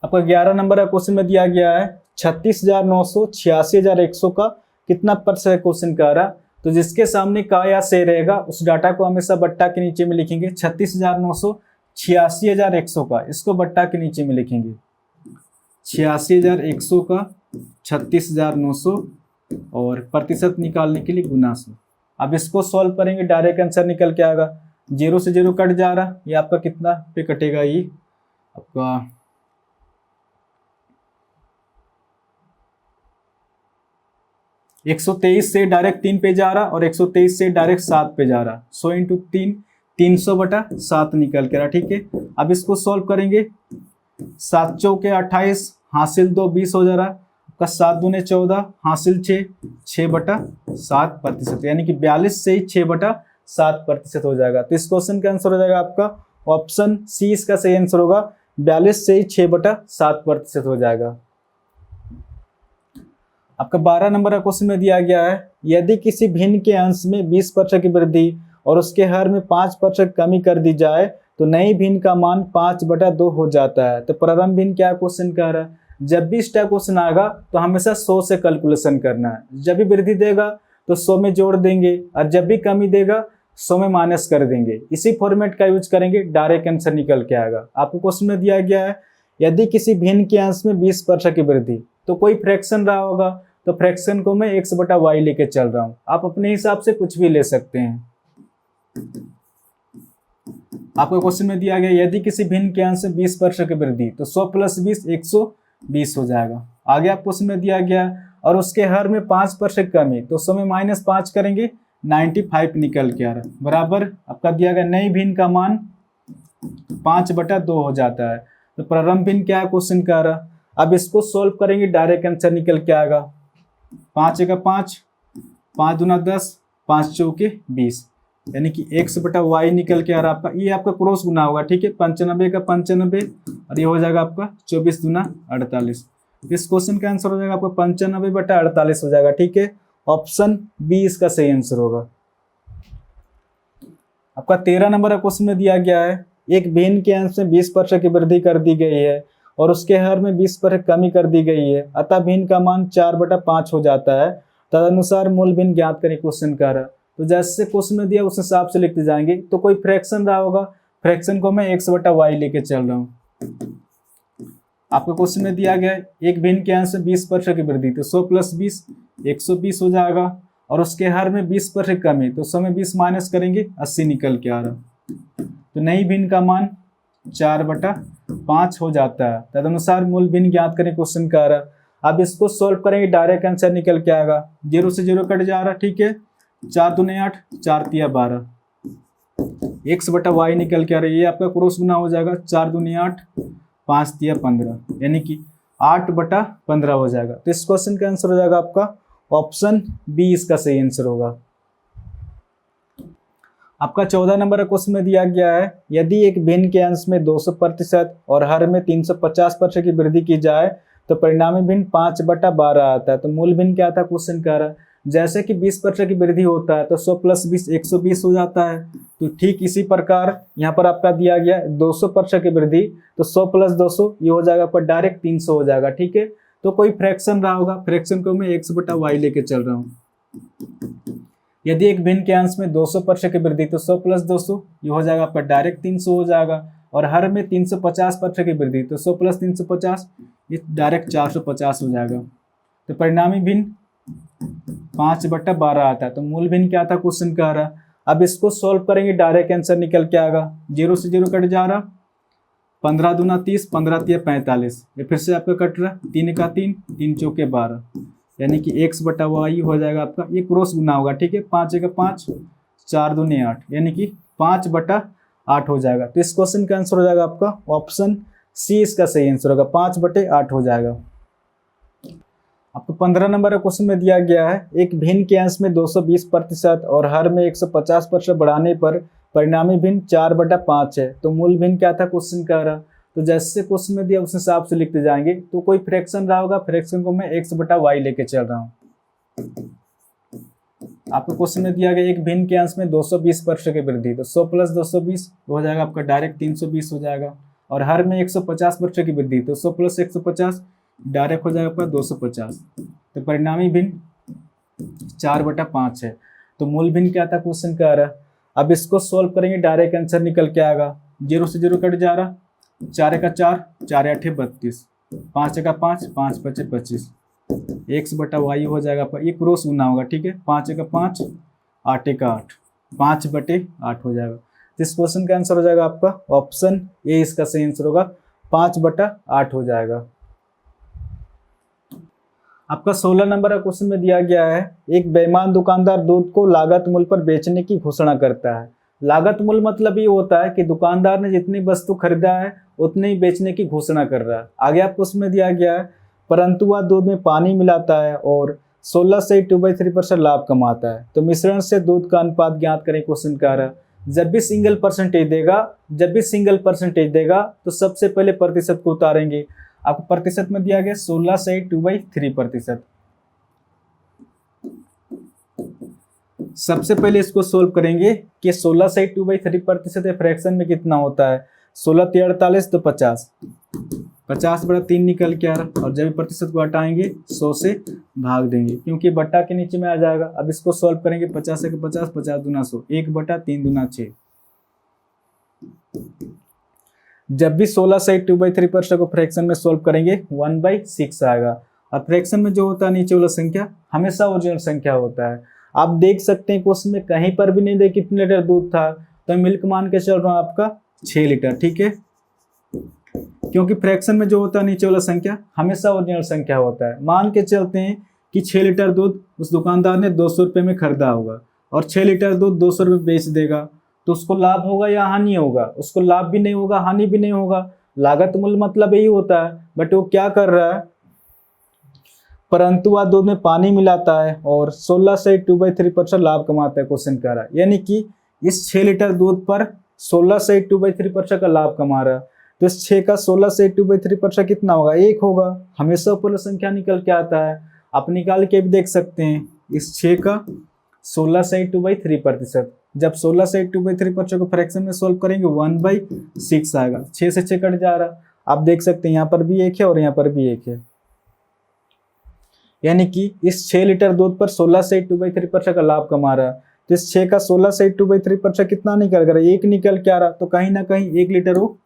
आपका 11 नंबर का क्वेश्चन में दिया गया है 36,900 86,100 का कितना परसेंट क्वेश्चन कह रहा, तो जिसके सामने का या से रहेगा उस डाटा को हमेशा बट्टा के नीचे में लिखेंगे। 36,900 86,100 का इसको बट्टा के नीचे में लिखेंगे, 86,100 का 36,900 और प्रतिशत निकालने के लिए गुना 100। अब इसको सॉल्व करेंगे, डायरेक्ट आंसर निकल के आएगा। 0 से 0 कट जा रहा, ये आपका कितना पे कटेगा, ये आपका 123 से डायरेक्ट 3 पे जा रहा और 123 से डायरेक्ट 7 पे जा रहा। 100 × 3 300/7 निकल के रहा। ठीक है, अब इसको सॉल्व करेंगे, 7 चौके 28 हासिल 2 20 हो जा रहा, आपका 7 दूने 14 हासिल 6 6/7%, यानी कि 42 से ही 6/7% हो जाएगा। तो इस क्वेश्चन का आंसर हो जाएगा आपका ऑप्शन सी, इसका सही आंसर होगा। 42 से ही 6/7% हो जाएगा। आपका 12 नंबर का क्वेश्चन में दिया गया है यदि किसी भिन्न के अंश में 20% की वृद्धि और उसके हर में 5% कमी कर दी जाए तो नई भिन्न का मान 5/2 हो जाता है। तो प्रारंभ भिन्न क्या क्वेश्चन कह रहा है, जब भी इस टाइप क्वेश्चन आएगा तो हमेशा 100 से कैलकुलेशन करना है। जब भी वृद्धि देगा तो 100 में जोड़ देंगे, और जब भी कमी देगा 100 में माइनस कर देंगे। इसी फॉर्मेट का यूज करेंगे, डायरेक्ट आंसर निकल के आएगा। आपको क्वेश्चन में दिया गया है यदि किसी भिन्न के अंश में 20% की वृद्धि, तो कोई फ्रैक्शन रहा होगा, तो फ्रैक्शन को मैं x/y लेके चल रहा हूँ। आप अपने हिसाब से कुछ भी ले सकते हैं। आपको क्वेश्चन में दिया गया यदि किसी भिन्न के अंश में 20% की वृद्धि, तो 100 + 20 120 हो जाएगा। आगे आप क्वेश्चन में दिया गया और उसके हर में 5% कमी, तो 100 में -5 करेंगे 95 निकल के आ रहा है, बराबर आपका दिया गया नई भिन्न का मान 5/2 हो जाता है। तो प्रारंभ भिन्न क्या है क्वेश्चन का रहा। अब इसको सोल्व करेंगे, डायरेक्ट आंसर निकल के आएगा। 5 × 5, 5 × 10, 5 × 4 = 20, यानी कि x/y निकल के आ रहा है आपका। ये आपका क्रॉस गुना होगा, ठीक है, 95 का 95, और ये हो जाएगा आपका 24 × 48। इस क्वेश्चन का आंसर हो जाएगा आपका 95/48 हो जाएगा, ठीक है। ऑप्शन बी इसका सही आंसर होगा। आपका 13 नंबर का क्वेश्चन में दिया गया है एक भिन्न के अंश में 20% की वृद्धि कर दी गई है और उसके हर में 20% कमी कर दी गई है, अतः भिन्न का मान 4/5 हो जाता है। तदनुसार मूल भिन्न ज्ञात करें क्वेश्चन का रहा। तो जैसे क्वेश्चन में दिया उस हिसाब से लिखते जाएंगे। तो कोई फ्रैक्शन रहा होगा, फ्रैक्शन को मैं x/y लेके चल रहा हूँ। आपको क्वेश्चन में दिया गया है एक भिन्न के अंश में 20% की वृद्धि, तो 100 + 20 120 हो जाएगा, और उसके हर में 20% कमी, तो 100 में 20 माइनस करेंगे 80 निकल के आ रहा। तो नई भिन्न का मान 4/5 हो जाता है। तदनुसार मूल भिन्न ज्ञात करें क्वेश्चन का आ रहा। अब इसको सोल्व करेंगे, डायरेक्ट आंसर निकल के आएगा। 0 से 0 कट जा रहा, ठीक है। 4 दूने 8, 4 तिया 12, x/y निकल के आ रहा है। ये आपका क्रॉस गुना हो जाएगा, 4 दूने 8, 5 तिया 15, यानी कि 8/15 हो जाएगा। तो इस क्वेश्चन का आंसर हो जाएगा आपका ऑप्शन बी इसका सही आंसर होगा। आपका 14 नंबर क्वेश्चन में दिया गया है यदि एक भिन्न के अंश में 200% और हर में 350% की वृद्धि की जाए तो परिणामी भिन्न 5/12 आता है। तो मूल भिन्न क्या था क्वेश्चन कह रहा है। जैसे कि 20% की वृद्धि होता है तो 100 + 20 120 हो जाता है। तो ठीक इसी प्रकार यहाँ पर आपका दिया गया 200% की वृद्धि, तो 100 + 200 ये हो जाएगा आपका डायरेक्ट 300 हो जाएगा, ठीक है। तो कोई फ्रैक्शन रहा होगा, फ्रैक्शन को मैं x/y लेके चल रहा हूँ। यदि एक भिन्न के अंश में 200% की वृद्धि, तो 100 + 200 ये हो जाएगा आपका डायरेक्ट 300 हो जाएगा, और हर में 350% की वृद्धि, तो 100 + 350 ये डायरेक्ट 450 हो जाएगा। तो परिणामी भिन्न 5/12 आता है। तो मूल भिन्न क्या था क्वेश्चन का आ रहा। अब इसको सोल्व करेंगे, डायरेक्ट आंसर निकल के आएगा। 0 से 0 कट जा रहा, 15 दूना 30, 15 तिया 45, ये फिर से आपका कट रहा, 3 × 3, 3 × 4 = 12, यानी कि x/y हो जाएगा आपका। ये क्रॉस गुना होगा, ठीक है। 5 × 5, 4 दूने 8, यानी कि 5/8 हो जाएगा। तो इस क्वेश्चन का आंसर हो जाएगा आपका ऑप्शन सी इसका सही आंसर होगा, 5/8 हो जाएगा। आपको 15 नंबर का क्वेश्चन में दिया गया है एक भिन्न के अंश में 220% और हर में 150% बढ़ाने पर परिणामी भिन्न 4/5 है। तो मूल भिन्न क्या था क्वेश्चन का रहा। तो जैसे क्वेश्चन में दिया उस हिसाब से लिखते जाएंगे। तो कोई फ्रैक्शन रहा होगा, फ्रैक्शन को मैं x/y लेके चल रहा हूँ। आपको क्वेश्चन में दिया गया एक भिन्न के अंश में 220% की वृद्धि, तो 100 + 220 हो जाएगा आपका डायरेक्ट 320 हो जाएगा, और हर में 150% की वृद्धि, तो 100 + 150 डायरेक्ट हो जाएगा आपका 250। तो परिणामी भिन्न 4/5 है। तो मूल भिन्न क्या था क्वेश्चन का आ रहा। अब इसको सोल्व करेंगे, डायरेक्ट आंसर निकल के आएगा। 0 से 0 कट जा रहा, 4 × 4, 4 × 8 = 32, 5 × 5, 5 × 5 = 25, x/y हो जाएगा आपका। ये क्रॉस गुना होगा, ठीक है। 5 × 5, 8 × 8, 5/8 हो जाएगा। इस क्वेश्चन का आंसर हो जाएगा आपका ऑप्शन ए इसका सही आंसर होगा, 5/8 हो जाएगा। आपका 16 नंबर का क्वेश्चन में दिया गया है एक बेईमान दुकानदार दूध को लागत मूल्य पर बेचने की घोषणा करता है। लागत मूल्य मतलब ये होता है कि दुकानदार ने जितनी वस्तु खरीदा है उतनी ही बेचने की घोषणा कर रहा है। आगे आपको उसमें दिया गया है परंतु वह दूध में पानी मिलाता है और 16 से 2/3% लाभ कमाता है। तो मिश्रण से दूध का अनुपात ज्ञात करें क्वेश्चन का रहा। जब भी सिंगल परसेंटेज देगा तो सबसे पहले प्रतिशत को उतारेंगे। आपको प्रतिशत में दिया गया 16 से 2/3%। सबसे पहले इसको सोल्व करेंगे कि 16 से 2/3% है, फ्रैक्शन में कितना होता है 16 × 48 तो 50, 50/3 निकल के आ रहा, और जब प्रतिशत को हटाएंगे 100 से भाग देंगे क्योंकि बट्टा के नीचे में आ जाएगा। अब इसको सॉल्व करेंगे 50 से 50, 50 दूना 100, 1/3 दूना 6। जब भी 16 से 2/3% को फ्रैक्शन में सॉल्व करेंगे 1/6 आएगा, और फ्रैक्शन में जो होता है नीचे वाला संख्या हमेशा ओरिजिनल संख्या होता है। आप देख सकते हैं क्वेश्चन में कहीं पर भी नहीं दे कितने लीटर दूध था, तो मिल्क मान के चल रहा हूँ आपका 6 लीटर, ठीक है, क्योंकि फ्रैक्शन में जो होता है नीचे वाला संख्या हमेशा ओरिजिनल संख्या होता है। मान के चलते हैं कि 6 लीटर दूध उस दुकानदार ने 200 रुपये में खरीदा होगा और 6 लीटर दूध 200 रुपये बेच देगा, तो उसको लाभ होगा या हानि होगा? उसको लाभ भी नहीं होगा, हानि भी नहीं होगा। लागत मूल्य मतलब यही होता है, बट वो क्या कर रहा है, परंतु वह दूध में पानी मिलाता है और 16 से 2/3% लाभ कमाता है, क्वेश्चन कह रहा है। यानी कि इस 6 लीटर दूध पर 16 से 2/3% का लाभ कमा रहा है, तो इस 6 का 16 से 2/3% कितना होगा? 1 होगा। हमेशा ऊपर संख्या निकल के आता है, आप निकाल के भी देख सकते हैं। इस 6 का 16 से 2/3%, जब 16 से 2/3% को फ्रैक्शन में सोल्व करेंगे 1/6 आएगा। 6 से 6 कट जा रहा, आप देख सकते हैं यहाँ पर भी 1 है और यहाँ पर भी 1 है। यानी कि इस 6 लीटर दूध पर 16 से 2/3% का लाभ कमा रहा है, तो इस 6 का 16 से 2/3% कितना निकल कर 1 निकल के आ रहा, तो कहीं ना कहीं 1 लीटर वो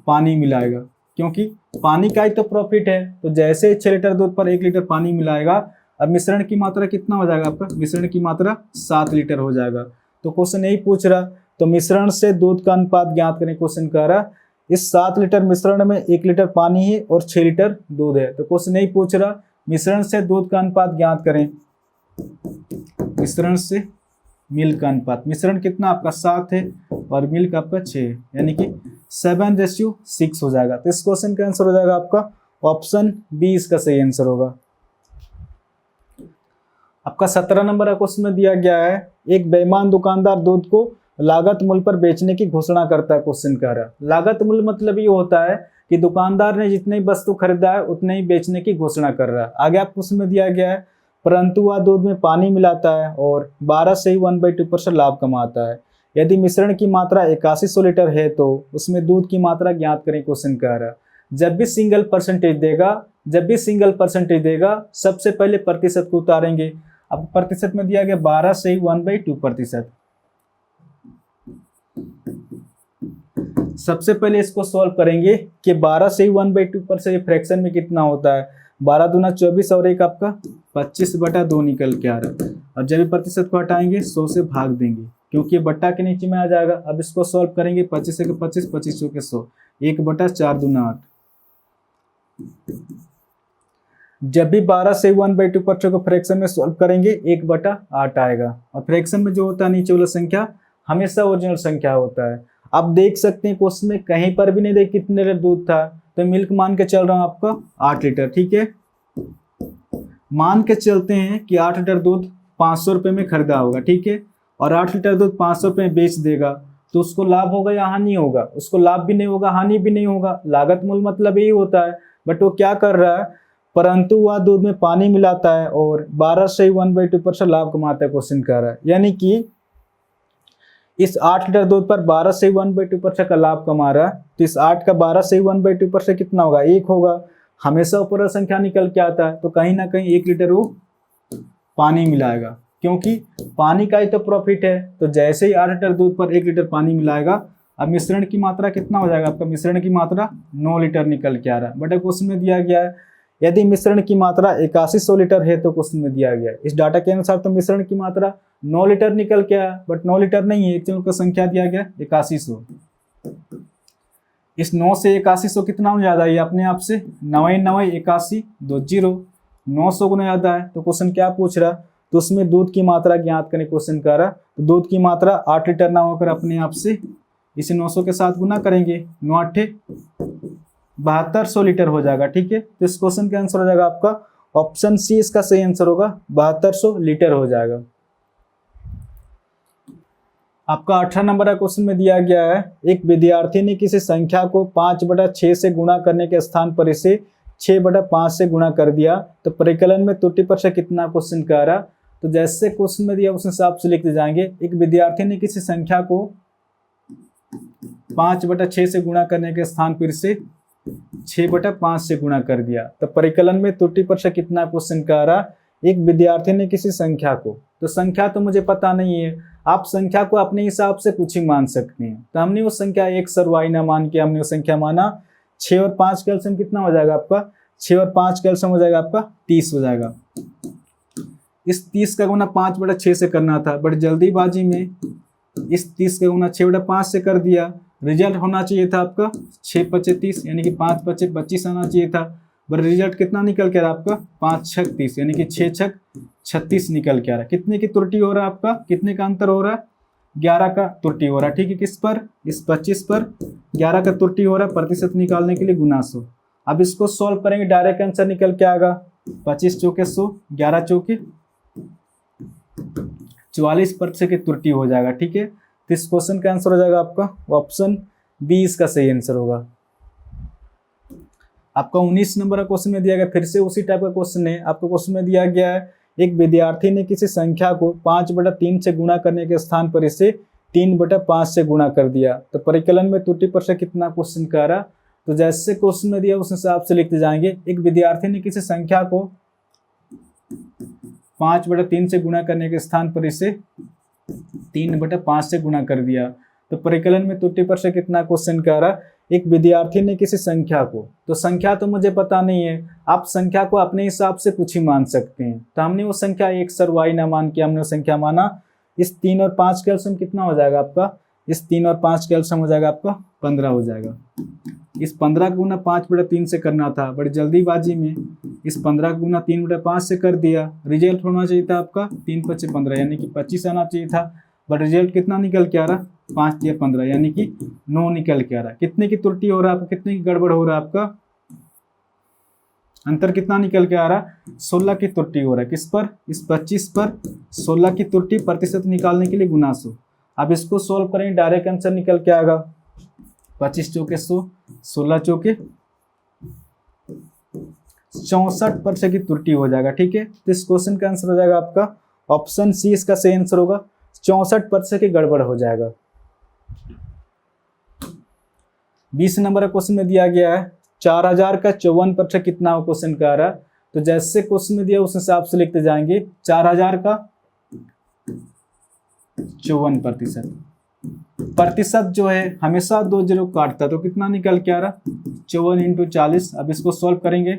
पानी मिलाएगा, क्योंकि पानी का ही तो प्रॉफिट है। तो जैसे 6 लीटर दूध पर 1 लीटर पानी मिलाएगा, अब मिश्रण की मात्रा कितना हो जाएगा आपका? मिश्रण की मात्रा 7 लीटर हो जाएगा। तो क्वेश्चन यही पूछ रहा, तो मिश्रण से दूध का अनुपात ज्ञात करें, क्वेश्चन कह रहा इस 7 लीटर मिश्रण में 1 लीटर पानी है और 6 लीटर दूध है। तो क्वेश्चन यही पूछ रहा, मिश्रण से दूध का अनुपात ज्ञात करें, मिश्रण से मिल्क का अनुपात। मिश्रण कितना आपका 7 है और मिल्क आपका 6 है, यानी कि 7:6 हो जाएगा। तो इस क्वेश्चन का आंसर हो जाएगा आपका ऑप्शन बी, इसका सही आंसर होगा। आपका 17 नंबर का क्वेश्चन में दिया गया है, एक बेईमान दुकानदार दूध को लागत मूल्य पर बेचने की घोषणा करता है, क्वेश्चन कह रहा है। लागत मूल्य मतलब ये होता है कि दुकानदार ने जितनी वस्तु खरीदा है उतने ही बेचने की घोषणा कर रहा है। आगे आप क्वेश्चन में दिया गया है, परंतु वह दूध में पानी मिलाता है और 12 से ही 1/2% लाभ कमाता है। यदि मिश्रण की मात्रा 8100 लीटर है तो उसमें दूध की मात्रा ज्ञात करें, क्वेश्चन कह रहा है। जब भी सिंगल परसेंटेज देगा सबसे पहले प्रतिशत को उतारेंगे। अब प्रतिशत में दिया गया 12 से ही 1/2%। सबसे पहले इसको सॉल्व करेंगे कि 12 से ही 1/2% फ्रैक्शन में कितना होता है, 12 दूना 24 और एक आपका 25/2 निकल के आ रहा है। और जब भी प्रतिशत को हटाएंगे 100 से भाग देंगे क्योंकि ये बट्टा के नीचे में आ जाएगा। अब इसको सॉल्व करेंगे 25 से 25, 25 के 100, 1/4 दूना 8। जब भी 12 से 1/2% को फ्रैक्शन में सॉल्व करेंगे 1/8 आएगा, और फ्रैक्शन में जो होता है नीचे वाला संख्या हमेशा ओरिजिनल संख्या होता है। आप देख सकते हैं क्वेश्चन में कहीं पर भी नहीं देख कितने लीटर दूध था, तो मिल्क मान के चल रहा हूं आपका 8 लीटर, ठीक है। मान के चलते हैं कि 8 लीटर दूध 500 रुपये में खरीदा होगा, ठीक है, और 8 लीटर दूध 500 रुपये में बेच देगा, तो उसको लाभ होगा या हानि होगा? उसको लाभ भी नहीं होगा, हानि भी नहीं होगा। लागत मूल्य मतलब यही होता है, बट वो क्या कर रहा है, परंतु वह दूध में पानी मिलाता है और 12 से ही 1/2% लाभ कमाता है, क्वेश्चन कह रहा है। यानी कि इस 8 लीटर दूध पर 12 से 1/2% का लाभ कमा रहा है, तो इस 8 का 12 से 1/2% कितना होगा? 1 होगा। हमेशा ऊपर संख्या निकल के आता है, तो कहीं ना कहीं 1 लीटर वो पानी मिलाएगा, क्योंकि पानी का ही तो प्रॉफिट है। तो जैसे ही 8 लीटर दूध पर 1 लीटर पानी मिलाएगा, अब मिश्रण की मात्रा कितना हो जाएगा आपका? मिश्रण की मात्रा 9 लीटर निकल के आ रहा है। बट क्वेश्चन में दिया गया है यदि मिश्रण की मात्रा 8100 लीटर है, तो क्वेश्चन में दिया गया है इस डाटा के अनुसार तो मिश्रण की मात्रा 9 लीटर निकल के आया, बट 9 लीटर नहीं है, एक का संख्या दिया गया 8100। इस 9 से 8100 कितना हो ज्यादा है? अपने आप से 9 9 81 2 0, 900 गुना ज्यादा है। तो क्वेश्चन क्या पूछ रहा, तो उसमें दूध की मात्रा ज्ञात करें, क्वेश्चन कह रहा। तो दूध की मात्रा 8 लीटर ना होकर अपने आप से इसे 900 के साथ गुना करेंगे, 9 8 7200 लीटर हो जाएगा, ठीक है। तो इस क्वेश्चन का आंसर हो जाएगा आपका ऑप्शन सी, इसका सही आंसर होगा 7200 लीटर हो जाएगा। आपका 18 नंबर का क्वेश्चन में दिया गया है, एक विद्यार्थी ने किसी संख्या को 5/6 से गुणा करने के स्थान पर इसे 6/5 से गुणा कर दिया, तो परिकलन में त्रुटि प्रतिशत कितना, क्वेश्चन कह रहा। तो जैसे क्वेश्चन में दिया उस हिसाब से लिखते जाएंगे। एक विद्यार्थी ने किसी संख्या को 5/6 से गुणा करने के स्थान पर इसे 6/5 से गुणा कर दिया, तो परिकलन में त्रुटि प्रतिशत कितना क्वेश्चन का आ रहा। एक विद्यार्थी ने किसी संख्या को, तो संख्या तो मुझे पता नहीं है, आप संख्या को अपने हिसाब से कुछ ही मान सकते हैं। तो हमने वो संख्या एक सरवाई ना मान के हमने वो संख्या माना। 6 और 5 का एलसीएम कितना हो जाएगा आपका, 6 और 5 का एलसीएम हो जाएगा आपका 30 हो जाएगा। इस 30 का गुना 5/6 से करना था, बट जल्दीबाजी में इस 30 का गुना 6/5 से कर दिया। रिजल्ट होना चाहिए था आपका 6×5 = 30, यानी कि 5×5 = 25 आना चाहिए था, बट रिजल्ट कितना निकल के आ रहा आपका 5×6 = 30, यानी कि 6×6 = 36 निकल के आ रहा है। कितने की त्रुटि हो रहा है आपका, कितने का अंतर हो रहा है, 11 का त्रुटि हो रहा है। ठीक है, किस पर, इस 25 पर 11 का त्रुटि हो रहा है। प्रतिशत निकालने के लिए गुना 100। अब इसको सॉल्व करेंगे, डायरेक्ट आंसर निकल के आएगा 25 चौके 100, 11 चौके 44% की त्रुटि हो जाएगा। ठीक है, तो इस क्वेश्चन का आंसर हो जाएगा आपका ऑप्शन बी, इसका सही आंसर होगा। आपका 19 नंबर का क्वेश्चन में दिया गया, फिर से उसी टाइप का क्वेश्चन है। आपको क्वेश्चन में दिया गया है, एक विद्यार्थी ने किसी संख्या को 5/3 से गुणा करने के स्थान पर इसे 3/5 से गुणा कर दिया, तो परिकलन में त्रुटि प्रतिशत कितना क्वेश्चन का आ रहा। तो जैसे क्वेश्चन में दिया उस हिसाब से लिखते जाएंगे। एक विद्यार्थी ने किसी संख्या को 5/3 से गुणा करने के स्थान पर इसे 3/5 से गुणा कर दिया, तो परिकलन में त्रुटि प्रतिशत कितना क्वेश्चन का आ रहा। एक विद्यार्थी ने किसी संख्या को, तो संख्या तो मुझे पता नहीं है, आप संख्या को अपने हिसाब से कुछ ही मान सकते हैं। तो हमने वो संख्या एक सरवाई ना मान के हमने वो संख्या माना। इस 3 और 5 का एलसीएम कितना हो जाएगा आपका, इस 3 और 5 का एलसीएम हो जाएगा आपका 15 हो जाएगा। इस 15 का गुना 5/3 से करना था, बड़ी जल्दीबाजी में इस 15 का गुना 3/5 से कर दिया। रिजल्ट होना चाहिए था आपका 3×5 = 15, यानी कि 25 आना चाहिए था, बट रिजल्ट कितना निकल के आ रहा, 5×3 = 15, यानी कि 9 निकल के आ रहा है। कितने की त्रुटि हो रहा है आपका, कितने की गड़बड़ हो रहा है आपका, अंतर कितना निकल के आ रहा, 16 की त्रुटि हो रहा है। किस पर, इस 25 पर 16 की त्रुटि, प्रतिशत निकालने के लिए गुना 100। अब इसको सोल्व करेंगे, डायरेक्ट आंसर निकल के आएगा 25 चौके 100, 16 चौके 64% की त्रुटि हो जाएगा। ठीक है, तो इस क्वेश्चन का आंसर हो जाएगा आपका ऑप्शन सी, इसका सही आंसर होगा। 64% की गड़बड़ हो जाएगा। 20 नंबर का क्वेश्चन में दिया गया है 4000 का 54% कितना हो क्वेश्चन का आ रहा। तो जैसे क्वेश्चन में दिया उस हिसाब से लिखते जाएंगे। 4000 का 54%, प्रतिशत जो है हमेशा 2 0 काटता, तो कितना निकल के आ रहा 54 × 40। अब इसको सॉल्व करेंगे,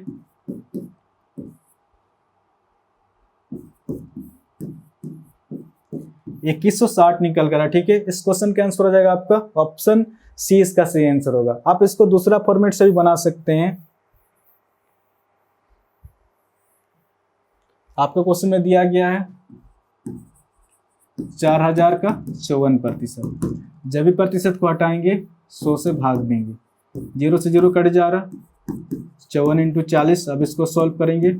एक 2160 निकल कर। ठीक है, इस क्वेश्चन का आंसर हो जाएगा आपका ऑप्शन सी, इसका सही आंसर होगा। आप इसको दूसरा फॉर्मेट से भी बना सकते हैं। आपको क्वेश्चन में दिया गया है 4000 का 54%, जब भी प्रतिशत को हटाएंगे 100 से भाग देंगे, 0 से 0 कट जा रहा, 54 × 40। अब इसको सॉल्व करेंगे,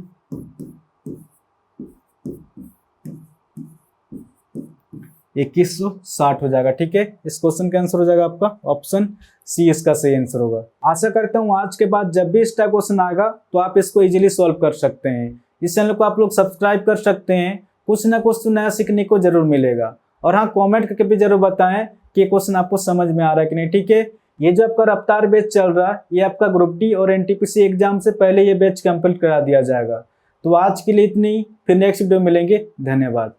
2160 हो जाएगा। ठीक है, इस क्वेश्चन का आंसर हो जाएगा आपका ऑप्शन सी, इसका सही आंसर होगा। आशा करता हूँ आज के बाद जब भी इस टाइप क्वेश्चन आएगा तो आप इसको इजीली सॉल्व कर सकते हैं। इस चैनल को आप लोग सब्सक्राइब कर सकते हैं, कुछ ना कुछ तो नया सीखने को जरूर मिलेगा। और हाँ, कमेंट करके भी जरूर बताएं कि क्वेश्चन आपको समझ में आ रहा है कि नहीं। ठीक है, ये जो आपका रफ्तार बैच चल रहा है, ये आपका ग्रुप डी और एनटीपीसी एग्जाम से पहले ये बैच कंप्लीट करा दिया जाएगा। तो आज के लिए इतनी, फिर नेक्स्ट वीडियो मिलेंगे। धन्यवाद।